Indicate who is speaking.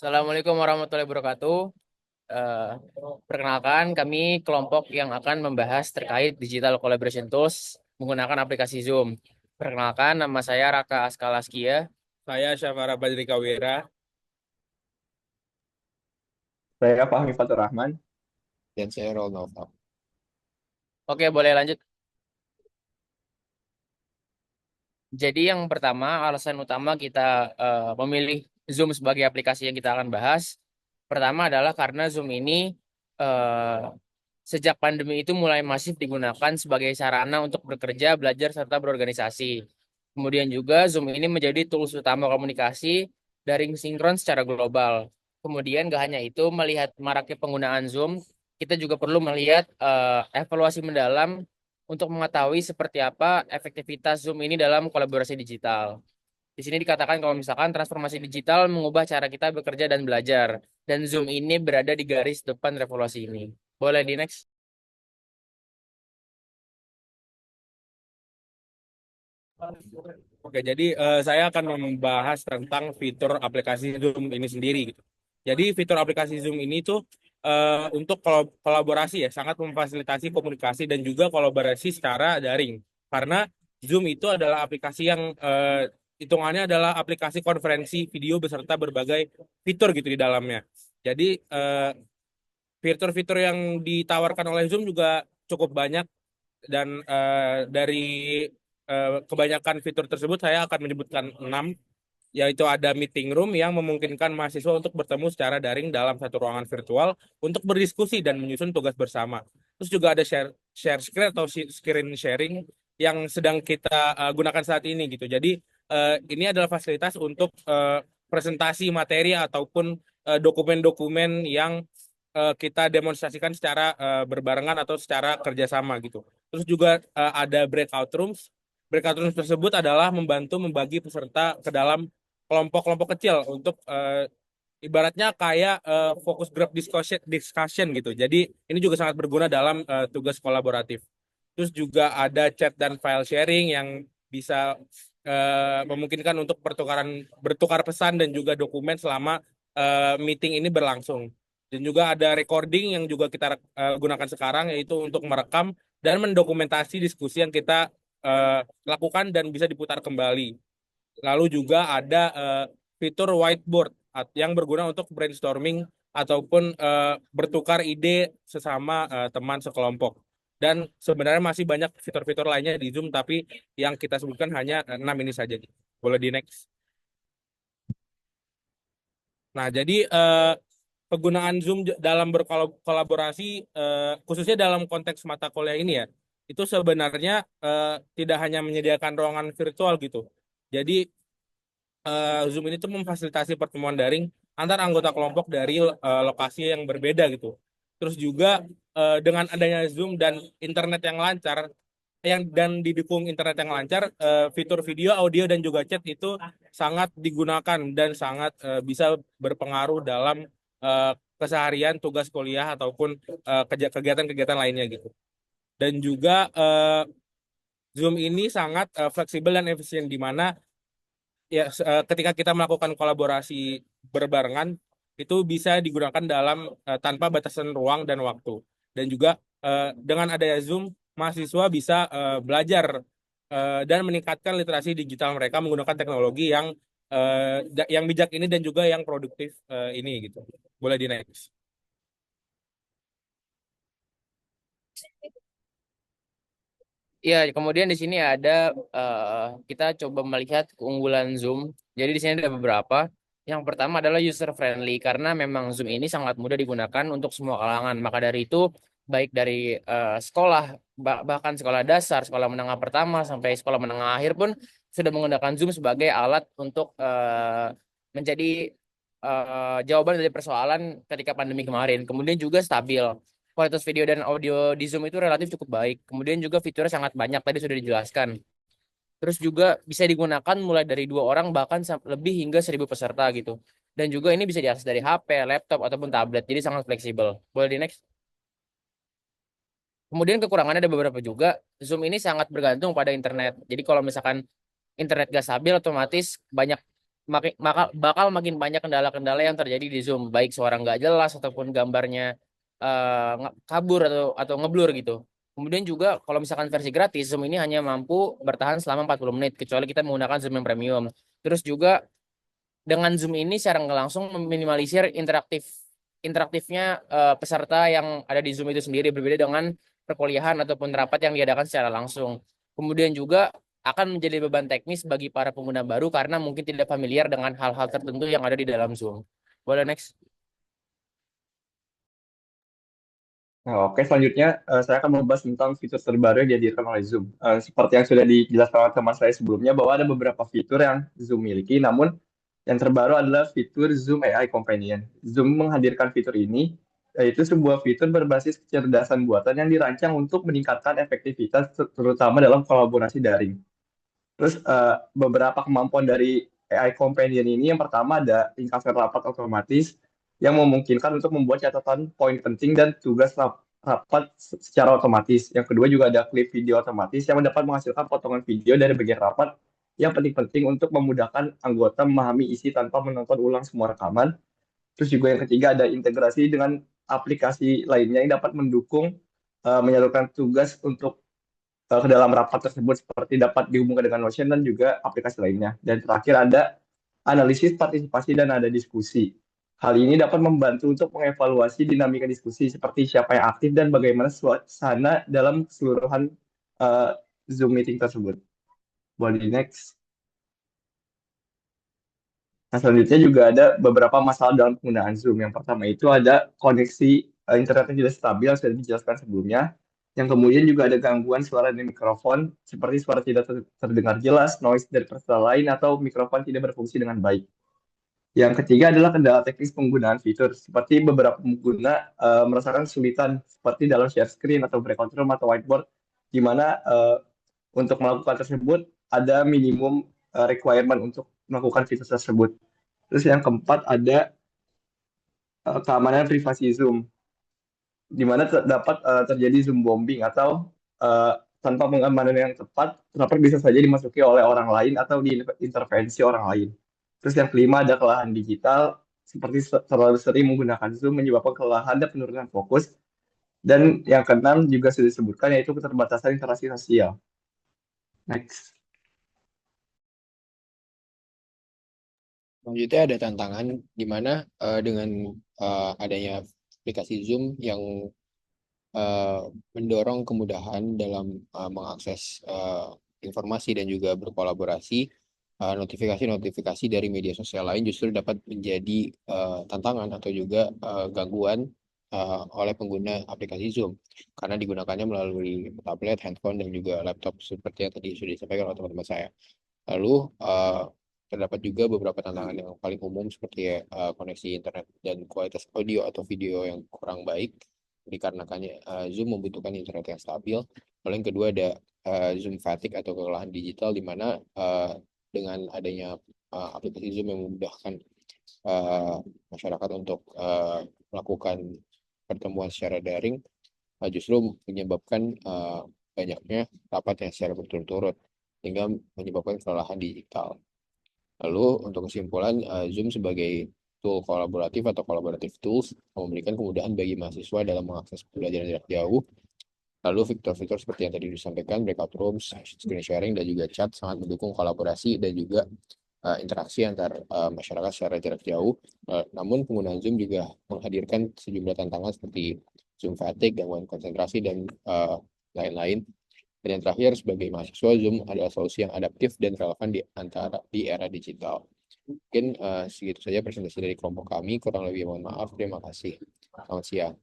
Speaker 1: Assalamualaikum warahmatullahi wabarakatuh. Eh, Perkenalkan, kami kelompok yang akan membahas terkait digital collaboration tools menggunakan aplikasi Zoom. Perkenalkan, nama saya Raka Askalaskia.
Speaker 2: Saya Syafara Badrika Wira.
Speaker 3: Saya Fahmi Fatur Rahman.
Speaker 4: Dan saya Ronald.
Speaker 1: Oke, boleh lanjut. Jadi yang pertama, alasan utama kita memilih Zoom sebagai aplikasi yang kita akan bahas. Pertama adalah karena Zoom ini eh, sejak pandemi itu mulai masif digunakan sebagai sarana untuk bekerja, belajar, serta berorganisasi. Kemudian juga Zoom ini menjadi tools utama komunikasi daring sinkron secara global. Kemudian gak hanya itu, melihat maraknya penggunaan Zoom, kita juga perlu melihat evaluasi mendalam untuk mengetahui seperti apa efektivitas Zoom ini dalam kolaborasi digital. Di sini dikatakan kalau misalkan transformasi digital mengubah cara kita bekerja dan belajar. Dan Zoom ini berada di garis depan revolusi ini. Boleh di next?
Speaker 2: Oke, jadi saya akan membahas tentang fitur aplikasi Zoom ini sendiri gitu. Jadi fitur aplikasi Zoom ini tuh untuk kolaborasi ya, sangat memfasilitasi komunikasi dan juga kolaborasi secara daring. Karena Zoom itu adalah aplikasi yang hitungannya adalah aplikasi konferensi video beserta berbagai fitur gitu di dalamnya. Jadi fitur-fitur yang ditawarkan oleh Zoom juga cukup banyak dan dari kebanyakan fitur tersebut saya akan menyebutkan 6, yaitu ada meeting room yang memungkinkan mahasiswa untuk bertemu secara daring dalam satu ruangan virtual untuk berdiskusi dan menyusun tugas bersama. Terus juga ada share screen atau screen sharing yang sedang kita gunakan saat ini gitu. Jadi ini adalah fasilitas untuk presentasi materi ataupun dokumen-dokumen yang kita demonstrasikan secara berbarengan atau secara kerjasama gitu. Terus juga ada breakout rooms. Breakout rooms tersebut adalah membantu membagi peserta ke dalam kelompok-kelompok kecil untuk ibaratnya kayak fokus group discussion gitu. Jadi ini juga sangat berguna dalam tugas kolaboratif. Terus juga ada chat dan file sharing yang bisa memungkinkan untuk bertukar pesan dan juga dokumen selama meeting ini berlangsung. Dan juga ada recording yang juga kita gunakan sekarang, yaitu untuk merekam dan mendokumentasi diskusi yang kita lakukan dan bisa diputar kembali. Lalu juga ada fitur whiteboard yang berguna untuk brainstorming ataupun bertukar ide sesama teman sekelompok. Dan sebenarnya masih banyak fitur-fitur lainnya di Zoom, tapi yang kita sebutkan hanya 6 ini saja. Boleh di next. Nah, jadi penggunaan Zoom dalam berkolaborasi, khususnya dalam konteks mata kuliah ini ya, itu sebenarnya tidak hanya menyediakan ruangan virtual gitu. Jadi Zoom ini tuh memfasilitasi pertemuan daring antar anggota kelompok dari lokasi yang berbeda gitu. Terus juga dengan adanya Zoom dan internet yang lancar, dan didukung internet yang lancar, fitur video, audio dan juga chat itu sangat digunakan dan sangat bisa berpengaruh dalam keseharian tugas kuliah ataupun kegiatan-kegiatan lainnya gitu. Dan juga Zoom ini sangat fleksibel dan efisien di mana ya ketika kita melakukan kolaborasi berbarengan itu bisa digunakan dalam tanpa batasan ruang dan waktu. Dan juga dengan adanya Zoom, mahasiswa bisa belajar dan meningkatkan literasi digital mereka menggunakan teknologi yang bijak ini dan juga yang produktif ini gitu. Boleh di next.
Speaker 1: Ya, kemudian di sini ada kita coba melihat keunggulan Zoom. Jadi di sini ada beberapa. Yang pertama adalah user friendly karena memang Zoom ini sangat mudah digunakan untuk semua kalangan. Maka dari itu baik dari sekolah bahkan sekolah dasar, sekolah menengah pertama sampai sekolah menengah akhir pun sudah menggunakan Zoom sebagai alat untuk menjadi jawaban dari persoalan ketika pandemi kemarin. Kemudian juga stabil. Kualitas video dan audio di Zoom itu relatif cukup baik. Kemudian juga fiturnya sangat banyak tadi sudah dijelaskan. Terus juga bisa digunakan mulai dari 2 orang bahkan lebih hingga 1.000 peserta gitu. Dan juga ini bisa diakses dari HP, laptop ataupun tablet. Jadi sangat fleksibel. Boleh di next. Kemudian kekurangannya ada beberapa juga. Zoom ini sangat bergantung pada internet. Jadi kalau misalkan internet gak stabil otomatis banyak bakal makin banyak kendala-kendala yang terjadi di Zoom, baik suara nggak jelas ataupun gambarnya kabur atau ngeblur gitu. Kemudian juga kalau misalkan versi gratis, Zoom ini hanya mampu bertahan selama 40 menit, kecuali kita menggunakan Zoom yang premium. Terus juga dengan Zoom ini secara nggak langsung meminimalisir interaktifnya peserta yang ada di Zoom itu sendiri, berbeda dengan perkuliahan ataupun rapat yang diadakan secara langsung. Kemudian juga akan menjadi beban teknis bagi para pengguna baru karena mungkin tidak familiar dengan hal-hal tertentu yang ada di dalam Zoom. Boleh next?
Speaker 3: Nah, oke, selanjutnya saya akan membahas tentang fitur terbaru yang dihadirkan oleh Zoom. Seperti yang sudah dijelaskan oleh teman saya sebelumnya, bahwa ada beberapa fitur yang Zoom miliki, namun yang terbaru adalah fitur Zoom AI Companion. Zoom menghadirkan fitur ini, yaitu sebuah fitur berbasis kecerdasan buatan yang dirancang untuk meningkatkan efektivitas, terutama dalam kolaborasi daring. Terus beberapa kemampuan dari AI Companion ini, yang pertama ada ringkasan rapat otomatis yang memungkinkan untuk membuat catatan poin penting dan tugas rapat secara otomatis. Yang kedua juga ada klip video otomatis yang dapat menghasilkan potongan video dari bagian rapat yang penting-penting untuk memudahkan anggota memahami isi tanpa menonton ulang semua rekaman. Terus juga yang ketiga ada integrasi dengan aplikasi lainnya yang dapat mendukung menyalurkan tugas untuk ke dalam rapat tersebut, seperti dapat dihubungkan dengan Notion dan juga aplikasi lainnya. Dan terakhir ada analisis partisipasi dan ada diskusi. Hal ini dapat membantu untuk mengevaluasi dinamika diskusi seperti siapa yang aktif dan bagaimana suasana dalam keseluruhan uh, Zoom meeting tersebut. Boleh di next. Nah, selanjutnya juga ada beberapa masalah dalam penggunaan Zoom. Yang pertama itu ada koneksi internet yang tidak stabil yang sudah dijelaskan sebelumnya. Yang kemudian juga ada gangguan suara di mikrofon, seperti suara tidak terdengar jelas, noise dari peserta lain, atau mikrofon tidak berfungsi dengan baik. Yang ketiga adalah kendala teknis penggunaan fitur, seperti beberapa pengguna merasakan kesulitan, seperti dalam share screen atau breakout room atau whiteboard, di mana untuk melakukan tersebut ada minimum requirement untuk melakukan fitur tersebut. Terus yang keempat ada keamanan privasi Zoom, di mana dapat terjadi Zoom bombing atau uh, tanpa pengamanan yang tepat, server bisa saja dimasuki oleh orang lain atau diintervensi orang lain. Terus yang kelima ada kelelahan digital, seperti terlalu sering menggunakan Zoom menyebabkan kelelahan dan penurunan fokus. Dan yang keenam juga sudah disebutkan, yaitu keterbatasan interaksi sosial. Next.
Speaker 4: Selanjutnya ada tantangan di mana dengan adanya aplikasi Zoom yang mendorong kemudahan dalam mengakses informasi dan juga berkolaborasi, notifikasi-notifikasi dari media sosial lain justru dapat menjadi tantangan atau juga gangguan oleh pengguna aplikasi Zoom karena digunakannya melalui tablet, handphone, dan juga laptop seperti yang tadi sudah disampaikan oleh teman-teman saya. Lalu terdapat juga beberapa tantangan yang paling umum seperti koneksi internet dan kualitas audio atau video yang kurang baik dikarenakannya Zoom membutuhkan internet yang stabil. Lalu yang kedua ada Zoom fatigue atau kelelahan digital, di mana dengan adanya aplikasi Zoom yang memudahkan masyarakat untuk melakukan pertemuan secara daring, justru menyebabkan banyaknya rapat yang secara berturut-turut sehingga menyebabkan kelelahan digital. Lalu untuk kesimpulan, Zoom sebagai tool kolaboratif atau collaborative tools memberikan kemudahan bagi mahasiswa dalam mengakses pembelajaran jarak jauh. Lalu fitur-fitur seperti yang tadi disampaikan, breakout rooms, screen sharing, dan juga chat sangat mendukung kolaborasi dan juga interaksi antar masyarakat secara jarak jauh. Namun penggunaan Zoom juga menghadirkan sejumlah tantangan seperti Zoom fatigue, gangguan konsentrasi, dan lain-lain. Dan yang terakhir, sebagai mahasiswa, Zoom adalah solusi yang adaptif dan relevan di era digital. Mungkin segitu saja presentasi dari kelompok kami. Kurang lebih mohon maaf. Terima kasih. Selamat siang.